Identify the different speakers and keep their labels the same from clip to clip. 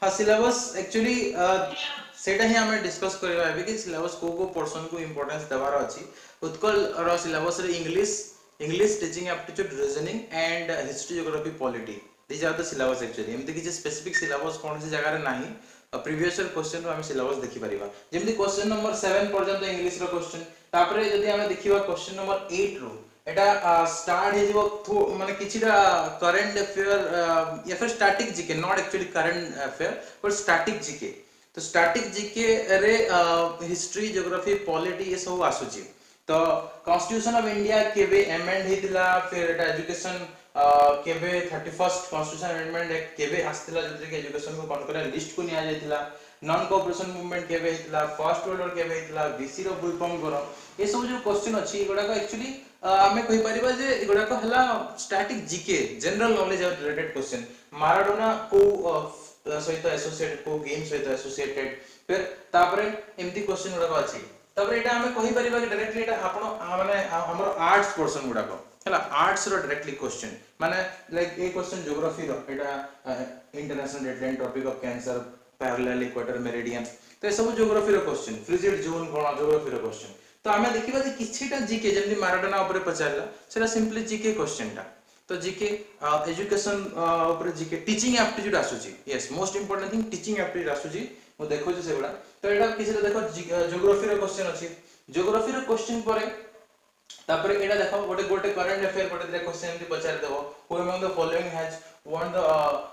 Speaker 1: हाँ syllabus actually सेटा ही हमें डिस्कस करबा है कि सिलेबस को पोर्शन को इंपोर्टेंस देबार अछि। उत्कल रो सिलेबस रे English English teaching aptitude reasoning and history geography polity this are the syllabus actually एमति किछि स्पेसिफिक सिलेबस कोन सी जगह रे नाही। प्रीवियस ईयर क्वेश्चन रो हम सिलेबस देखि परिबा जेमति क्वेश्चन नंबर 7 पर्यंत इंग्लिश रो क्वेश्चन तापरे जदि हम देखिबा क्वेश्चन नंबर 8 रो एटा स्टार्ट हे जिवो माने किछिटा करंट अफेयर या फिर static GK not actually current affair but static GK. तो स्टैटिक जीके रे हिस्ट्री ज्योग्राफी पॉलिटी ये सब आसुची। तो कॉन्स्टिट्यूशन ऑफ इंडिया केबे अमेंड हेतिला फिर एटा एजुकेशन केबे 31st कॉन्स्टिट्यूशन अमेंडमेंट एक्ट केबे आस्तिला जति के एजुकेशन को कोन करे लिस्ट को निया जायतिला नॉन कोऑपरेशन मूवमेंट केबे हेतिला फर्स्ट वर्ल्ड वॉर केबे हेतिला बीसी रो फुल फॉर्म करो ये सब जो क्वेश्चन अछि एगुडा को एक्चुअली आमे कहि परिबा जे एगुडा को हला static GK general knowledge related question Maradona को सहित एसोसिएटेड को गेम सहित एसोसिएटेड फिर तापरे एमती क्वेश्चन गुडा अछि तापरे एटा हमें कहि परिबा कि डायरेक्टली एटा आपण माने हमर आर्ट्स पर्सन गुडा को हला आर्ट्स रो डायरेक्टली क्वेश्चन माने like a question geography row Etah international deadline topic of cancer parallel equator meridian तो ए सब ज्योग्राफी रो क्वेश्चन फ्रिजिड जोन कोन ज्योग्राफी रो क्वेश्चन तो हमें देखिबा जे किछिटा जीके जेमि माराडोना ऊपर पचारला सेटा सिंपली जीके क्वेश्चन टा तो जीके एजुकेशन ऊपर जीके टीचिंग एप्टीट्यूड आसुची yes most important thing teaching aptitude आसुची मो देखो जे सेबडा तो एटा किछिटा देखो ज्योग्राफी रो क्वेश्चन अछि ज्योग्राफी रो क्वेश्चन परे तापर एटा देखो गोटे गोटे करंट अफेयर गोटे दिरा क्वेश्चन एमति पचार देबो who among the following has won the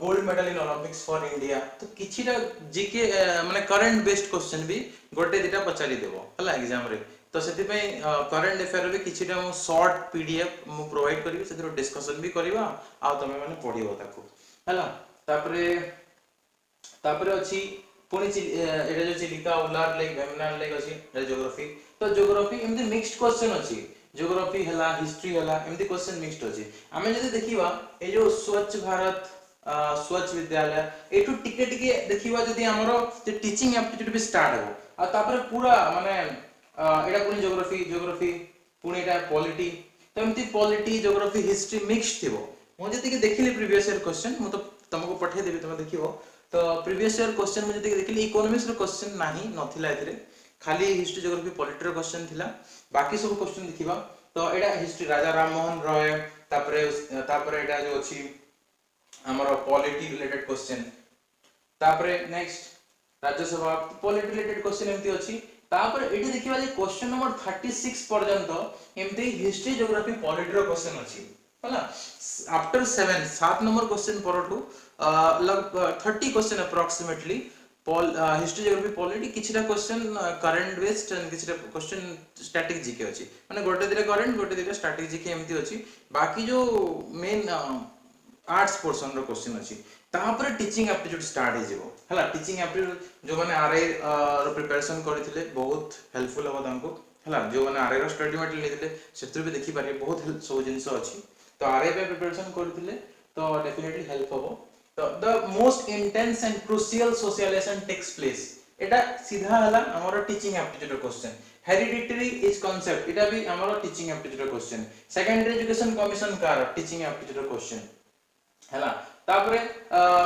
Speaker 1: gold medal in Olympics for India तो किछिटा जीके माने करंट बेस्ड क्वेश्चन भी गोटे दिटा पचारि देबो हला एग्जाम रे तो सेति पे करंट अफेयर भी किछिटा मो शॉर्ट पीडीएफ मो प्रोवाइड करिवि सेतिर डिस्कशन भी करबा आ तमे माने पढिबो ताको हला तापरे तापरे अछि पुनी एटा जो चिलिका उलार लेक वेमनार लेक अछि एटा ज्योग्राफी तो ज्योग्राफी एमति मिक्स्ड क्वेश्चन अछि ज्योग्राफी हला हिस्ट्री हला एमति क्वेश्चन मिक्स्ड अछि हमें जदि देखिबा ए जो स्वच्छ भारत स्वच्छ विद्यालय एठु टिके टिके देखिबा जदि हमरो टीचिंग एप्टीट्यूड भी स्टार्ट हो आ तापरे पूरा माने एटा पुनी ज्योग्राफी ज्योग्राफी पुनी एटा पॉलिटी तो एमति पॉलिटी ज्योग्राफी हिस्ट्री मिक्स्ड थिबो मो जति के देखिली प्रीवियस ईयर क्वेश्चन मो तो तुमको पठे देबी तुम देखिबो तो प्रीवियस ईयर क्वेश्चन में जति के देखिली इकोनॉमिक्स रो क्वेश्चन नाही नथिला एथिरे खाली हिस्ट्री ज्योग्राफी पॉलिटी रो क्वेश्चन थिला बाकी सब क्वेश्चन देखिबा तो एटा हिस्ट्री राजा राम मोहन रॉय तापरे तापरे एटा जो अछि हमरो पॉलिटी रिलेटेड क्वेश्चन तापरे next Rajya Sabha polity related question एमती अछि तापर एठी देखिबा जे क्वेश्चन नंबर 36 पर्यंत एमती हिस्ट्री ज्योग्राफी पॉलिटी रो क्वेश्चन अछि हला आफ्टर 7 नंबर क्वेश्चन परटू लगभग 30 question approximately history geography polity किछटा क्वेश्चन करंट बेस्ड एंड किछटा क्वेश्चन स्टैटिक जीके अछि माने गोटे दिले करंट गोटे दिले स्टैटिक जीके एमती अछि बाकी जो मेन आर्ट्स पोर्शन रो क्वेश्चन अछि तापर टीचिंग एप्टीट्यूड स्टार्ट हे जेबो हला टीचिंग एप्टीट्यूड जो माने आरआई रो प्रिपरेशन करिथिले बहुत हेल्पफुल हो तांको हला जो माने आरआई रो स्टडी मटेरियल लेथिले सेतिर भी देखि पारे बहुत हेल्प सो जिंस अछि तो आरआई पे प्रिपरेशन करिथिले तो डेफिनेटली हेल्प होबो तो the most intense and crucial socialisation takes place एटा सीधा हला हमरो teaching aptitude question hereditary is concept एटा भी हमरो teaching aptitude question secondary education commission कार टीचिंग एप्टीट्यूड क्वेश्चन हला तापरे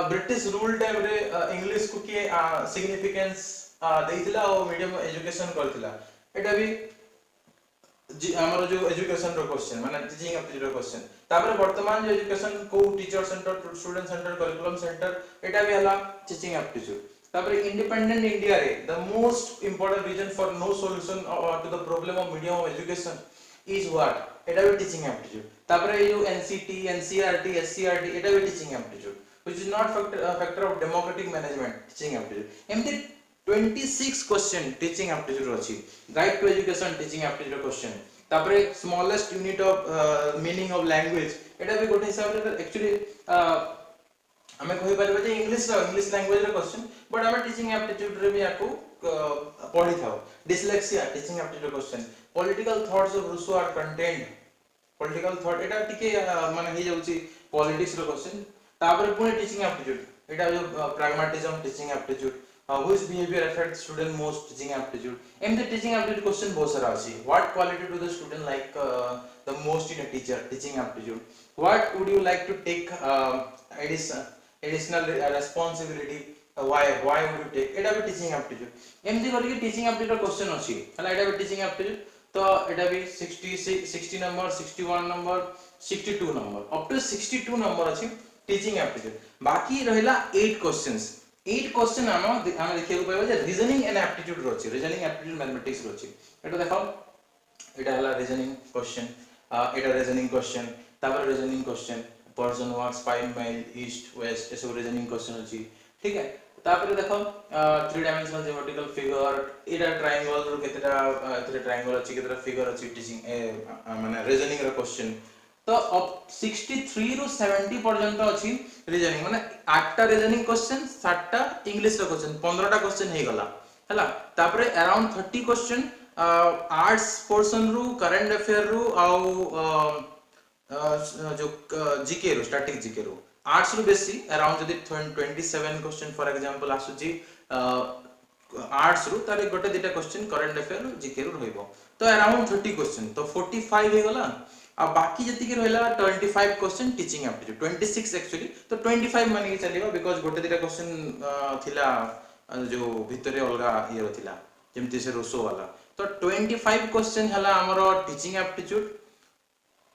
Speaker 1: ब्रिटिश रूल टाइम रे इंग्लिश को के सिग्निफिकेंस देइतिला और मीडियम एजुकेशन करतिला एटा भी हमरो जो एजुकेशन रो क्वेश्चन माने टीचिंग एप्टीट्यूड क्वेश्चन तापरे वर्तमान जो एजुकेशन को teacher centre student centre curriculum centre एटा भी हला टीचिंग एप्टीट्यूड तापरे इंडिपेंडेंट इंडिया रे the most important reason for no solution to the problem of medium of education is what एटा भी टीचिंग एप्टीट्यूड तापरे यो एनसीटी एनसीईआरटी एससीईआरटी एटा भी teaching aptitude which is not factor of democratic management teaching aptitude एमती 26 question teaching aptitude अछि right to education teaching aptitude question तापरे smallest unit of meaning of language एटा भी गोटे हिसाब रे एक्चुअली हमें कहि परबे जे इंग्लिश लैंग्वेज रे क्वेश्चन बट हमें टीचिंग एप्टीट्यूड रे भी याको पढी थाओ dyslexia teaching aptitude question political thoughts of Rousseau are content political thought एटा टिके माने हे जाउची पॉलिटिक्स रो क्वेश्चन तापर पुनी टीचिंग एप्टीट्यूड एटा जो pragmatism teaching aptitude which behaviour affect student most teaching aptitude um the teaching aptitude question बहुत सारा अछि what quality do the student like the most in a teacher teaching aptitude what would you like to take addition additional responsibility why would you take एटा भी teaching aptitude एमती करके teaching aptitude question अछि हला एटा भी teaching aptitude तो एटा भी 60 number 61 number 62 number up to 62 number अछि टीचिंग एप्टीट्यूड बाकी रहला 8 क्वेश्चंस 8 क्वेश्चन हम देखियो पाबो जे रीजनिंग एंड एप्टीट्यूड रो अछि रीजनिंग एप्टीट्यूड मैथमेटिक्स रो अछि एटा देखो एटा हला रीजनिंग क्वेश्चन एटा रीजनिंग क्वेश्चन तापर reasoning question person works 5 mile east west ऐसे रीजनिंग क्वेश्चन अछि ठीक है तापर देखो 3 डायमेंशनल ज्योमेट्रिकल फिगर एटा ट्रायंगल रो केतेटा एतरे ट्रायंगल अछि केतेटा फिगर अछि टीचिंग माने रीजनिंग रो क्वेश्चन तो अब 63 रो 70 पर्यंत अछि रीजनिंग माने 8 टा रीजनिंग क्वेश्चन 7 टा इंग्लिश रो क्वेश्चन 15 टा क्वेश्चन हे गला हला तापर अराउंड 30 क्वेश्चन आर्ट्स पोर्शन रू करंट अफेयर रू आउ जो जीके रो स्टैटिक जीके रो आर्ट्स रू बेसी अराउंड जदी 27 क्वेश्चन फॉर एग्जांपल आसुची आर्ट्स रू तारे गोटे दिटा क्वेश्चन करंट अफेयर जीके रू रहइबो तो अराउंड 30 क्वेश्चन तो 45 हे गला आ बाकी जति के रहला 25 क्वेश्चन टीचिंग एप्टीट्यूड 26 एक्चुअली तो 25 माने के चलेबा बिकॉज़ गोटे दिटा क्वेश्चन थिला जो भितरे अलगा ये थिला जेमति से रोसो वाला तो 25 क्वेश्चन हला हमरो teaching aptitude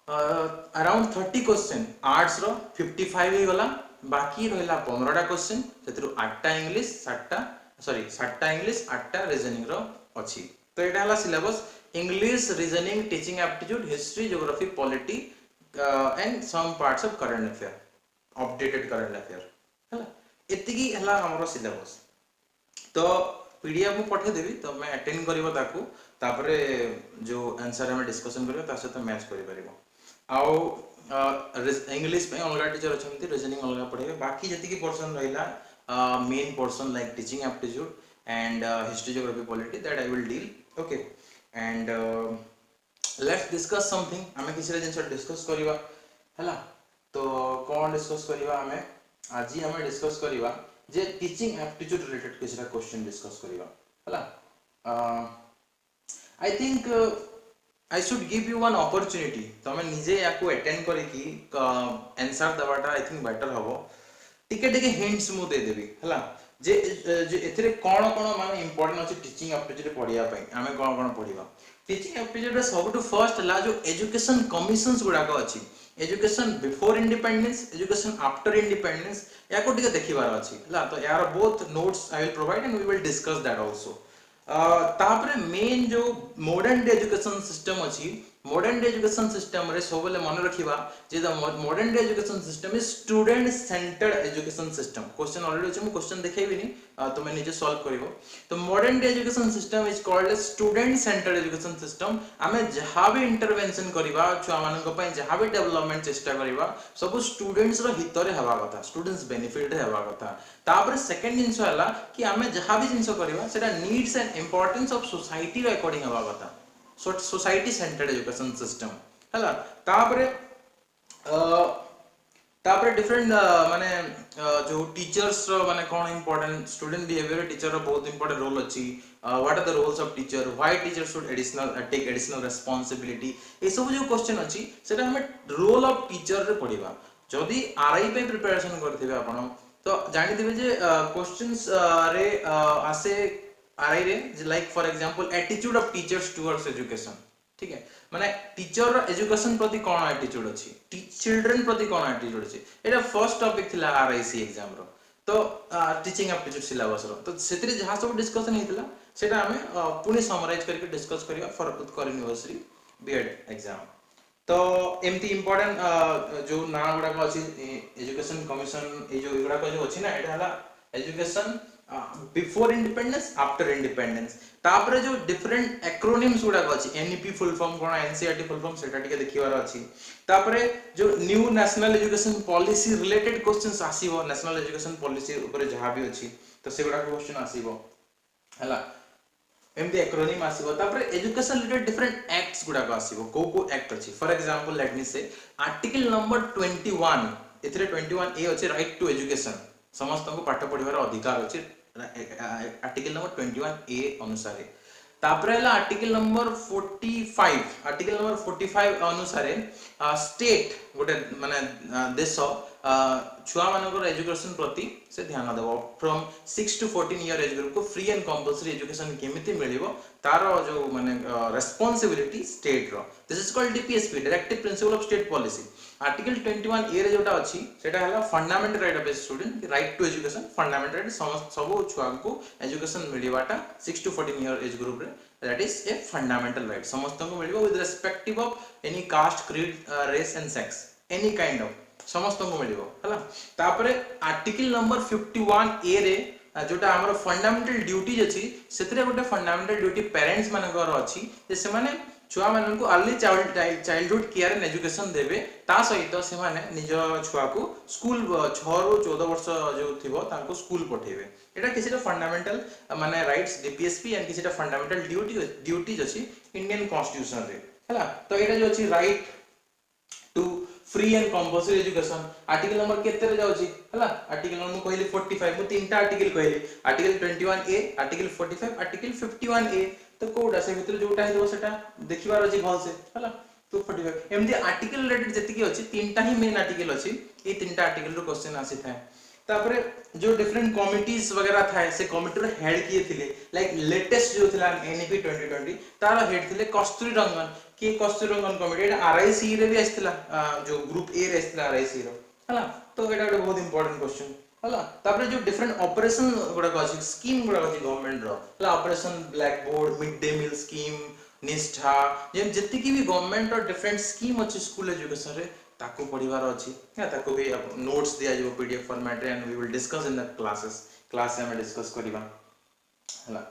Speaker 1: around 30 question arts रो 55 हे गला बाकी रहला 15 टा क्वेश्चन जेतरु 8 टा इंग्लिश 7 टा इंग्लिश 8 टा रीजनिंग रो अछि तो एटा हला syllabus English reasoning teaching aptitude history geography polity and some parts of current affair updated current affair हला एतिकी हला हमरो सिलेबस तो पीडीएफ में पठे देबी तो मैं अटेंड करिवो ताकू तापरे जो आंसर हम डिस्कशन करिवो ता सहित मैच करि परिबो आउ इंग्लिश पे अलगा टीचर अछंती रीजनिंग अलगा पढेबे बाकी जति की पोर्शन रहिला main portion like teaching aptitude and history geography polity that I will deal okay and let's discuss something हमें किसी जिंस डिस्कस करिवा हला तो कोन डिस्कस करिवा हमें आज हमें डिस्कस करिवा जे टीचिंग एप्टीट्यूड रिलेटेड किसी क्वेश्चन डिस्कस करिवा हला I think I should give you one opportunity तमे निजे याको अटेंड करी की आंसर दबाटा आई थिंक बेटर हबो टिके टिके हिंट्स मु दे देबी हला जे जे एथिरे कोन कोन माने इंपोर्टेंट अछि टीचिंग एप्टीट्यूड पढिया पई हमें कोन कोन पढिबा टीचिंग एप्टीट्यूड सब टू फर्स्ट ला जो एजुकेशन कमिशंस गुडा को अछि education before independence education after independence याको टिके देखिबार अछि हला तो यार both notes I will provide and we will discuss that also तापरे मेन जो मॉडर्न डे एजुकेशन सिस्टम अछि मॉडर्न डे एजुकेशन सिस्टम रे सबले मन रखिबा जे the modern day education system is student centred education system question already अछि मु क्वेश्चन देखेबिनी तुमे निजे सॉल्व करिवो तो modern day education system is called as student centred education system आमे जहां भी इंटरवेंशन करिबा छुआ मानन को पय जहां भी डेवलपमेंट चेष्टा करिबा सब स्टूडेंट्स रो हित रे हेबा कथा स्टूडेंट्स बेनिफिट रे हेबा कथा तापर सेकंड जिंस हला कि आमे जहां भी जिंस करिबा सेटा needs and importance of society रो अकॉर्डिंग हेबा कथा सोसाइटी सेंटर्ड एजुकेशन सिस्टम हला तापरे डिफरेंट माने जो टीचर्स रो माने कोन इंपोर्टेंट स्टूडेंट बिहेवियर टीचर रो बहुत इंपोर्टेंट रोल अछि what are the roles of teacher why teacher should take additional responsibility ए सब जो क्वेश्चन अछि सेटा हमें रोल ऑफ टीचर रे पढिबा जदी आरआई पे प्रिपरेशन करथिबे आपण तो जानि दिबे जे क्वेश्चंस रे आसे आरआई रे like for example attitude of teachers towards education ठीक है माने टीचर रो एजुकेशन प्रति कोन एटीट्यूड अछि चिल्ड्रन प्रति कोन एटीट्यूड अछि एटा फर्स्ट टॉपिक थिला आरआईसी एग्जाम रो तो टीचिंग एप्टीट्यूड सिलेबस रो तो सेतरे जहां सब डिस्कशन हेतिला सेटा हमें पुनी समराइज करके डिस्कस करिया for Utkal university B Ed exam तो एमती इंपोर्टेंट जो ना गुडा को अछि एजुकेशन कमीशन ए जो गुडा को जो अछि ना एटा हला education before independence after independence तापरे जो डिफरेंट एक्रोनिम्स गुडा को अछि एनईपी फुल फॉर्म कोन एनसीईआरटी फुल फॉर्म सेटा टिके देखिवार अछि तापरे जो new national education policy related questions आसीबो नेशनल एजुकेशन पॉलिसी ऊपर जहां भी अछि तो से गुडा क्वेश्चन आसीबो हला एमती एक्रोनिम आसीबो तापरे एजुकेशन रिलेटेड डिफरेंट एक्ट्स गुडा को आसीबो को एक्ट अछि फॉर एग्जांपल लेट मी से आर्टिकल नंबर 21 एथिरे 21 ए अछि राइट टू एजुकेशन समस्त को पाठ पढिबार अधिकार अछि आर्टिकल नंबर 21 ए अनुसार तापरे हला आर्टिकल नंबर 45 अनुसार स्टेट गोटे माने देश छुआ मानकर एजुकेशन प्रति से ध्यान देव from 6 to 14 year age group को फ्री एंड कंपलसरी एजुकेशन केमिति मिलिबो तार जो माने रेस्पोंसिबिलिटी स्टेट रो this is called DPSP directive principle of state policy article 21 A रे जोटा अछि सेटा हला fundamental right of a student right to education fundamental right सब छुआ को एजुकेशन मिलिबाटा 6 to 14 ईयर एज ग्रुप रे that is a fundamental right समस्त को मिलिबो with respective of any caste creed race and sex any kind of समस्त को मिलिबो हला तापरे आर्टिकल नंबर 51 ए रे जोटा हमर फंडामेंटल ड्यूटीज अछि सेतरे गोटे फंडामेंटल ड्यूटी पेरेंट्स मानकर अछि जे से माने छुआ मानन को early childhood care and education देबे ता सहित से माने निज छुआ को स्कूल 6 रो 14 वर्ष जो थिबो ताको स्कूल पठेबे एटा किसिटा फंडामेंटल माने राइट्स डीपीएसपी एंड किसिटा फंडामेंटल ड्यूटीज अछि इंडियन कॉन्स्टिट्यूशन रे हला तो एटा जो अछि right to free and compulsory education article number केते रे जाउची हला आर्टिकल नंबर कहली 45 मु तीनटा आर्टिकल कहली आर्टिकल 21 ए आर्टिकल 45 आर्टिकल 51 ए तो कोडा से भीतर जोटा हेबो सेटा देखिबार अछि भल से हला तो 45 एमदी आर्टिकल रिलेटेड जति की अछि तीनटा ही मेन आर्टिकल अछि ए तीनटा आर्टिकल रो क्वेश्चन आसी थाए तापरे जो डिफरेंट कमिटीज वगैरह थाए से कमिटी रो हेड किए थिले लाइक लेटेस्ट जो थिला एनईपी 2020 तार हेड थिले कस्तूरी रंगन के कस्तूरी रंगन कमिटी आरआईसी रे भी आस्थिला जो ग्रुप ए रे आस्थिला आरआईसी रो हला तो एटा बहुत इंपोर्टेंट क्वेश्चन हला तापरे जो डिफरेंट ऑपरेशन गुडा अछि स्कीम गुडा अछि गवर्नमेंट रो हला operation blackboard mid day meal scheme Nishtha जे जति की भी गवर्नमेंट रो डिफरेंट स्कीम अछि स्कूल एजुकेशन रे ताको पढिबार अछि या ताको भी नोट्स दिया जो पीडीएफ फॉर्मेट रे and we will discuss in the class से हम डिस्कस करिबा हला